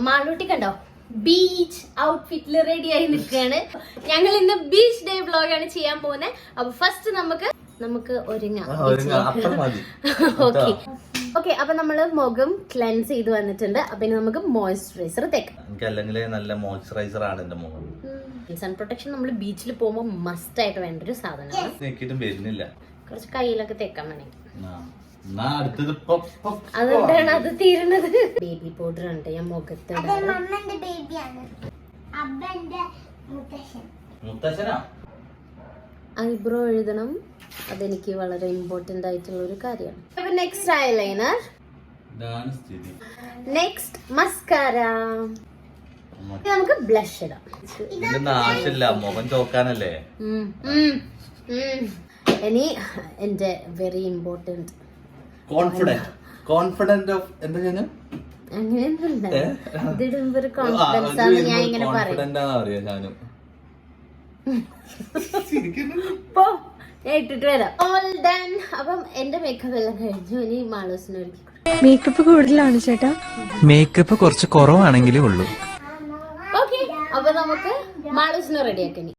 മാളൂട്ടി കണ്ടോ beach ഔട്ട്ഫിറ്റിൽ ready ആയി നിൽക്കുകയാണ്. ഞങ്ങൾ ഇന്ന് ബീച്ച് ഡേ വ്ലോഗാണ് ചെയ്യാൻ പോകുന്നത്. അപ്പൊ ഫസ്റ്റ് നമുക്ക് ഒരുങ്ങാം. ഓക്കെ അപ്പൊ നമ്മള് മുഖം ക്ലെൻസ് ചെയ്ത് വന്നിട്ടുണ്ട്. അപ്പൊ ഇനി നമുക്ക് മോയ്സ്ചറൈസർ തേക്കാം. നല്ല മോയ്സ്ചറൈസർ ആണ് എന്റെ മുഖം. സൺ പ്രൊട്ടക്ഷൻ നമ്മൾ ബീച്ചിൽ പോകുമ്പോൾ മസ്റ്റ് ആയിട്ട് വേണ്ട ഒരു സാധനമാണ്. കുറച്ച് കയ്യിലൊക്കെ തേക്കാൻ വേണമെങ്കിൽ അതുകൊണ്ടാണ് അത് തീരുന്നത്. ബേബി പൗഡർ ഉണ്ട് ഞാൻ മുഖത്ത്. ഐബ്രോ എഴുതണം, അതെനിക്ക് വളരെ ഇമ്പോർട്ടന്റ് ആയിട്ടുള്ള ഒരു കാര്യമാണ്. നെക്സ്റ്റ് ഐലൈനർ, നെക്സ്റ്റ് മസ്കാര, നമുക്ക് ബ്ലഷ് ഇടാം. മുഖം ചോക്കാനല്ലേ. ഇനി എന്റെ വെരി ഇമ്പോർട്ടന്റ് കോൺഫിഡന്റ് ഓഫ് എന്താ ഞാൻ അങ്ങനെയൊന്നുമില്ല, ഇതിടുമ്പോ ഒരു കോൺഫിഡൻസ് ആണ് ഞാൻ ഇങ്ങനെ പറയും. ഞാൻ ഇട്ടിട്ട് വരാം. All done. അപ്പം എന്റെ മേക്കപ്പ് എല്ലാം കഴിഞ്ഞു. ഇനി മാളൂസിന് ഒരുക്കി. മേക്കപ്പ് കൂടുതലാണ് ചേട്ടാ. മേക്കപ്പ് കുറച്ച് കുറവാണെങ്കിലേ ഉള്ളൂ. ഓക്കെ അപ്പൊ നമുക്ക് മാളൂസിന് റെഡിയാക്കി.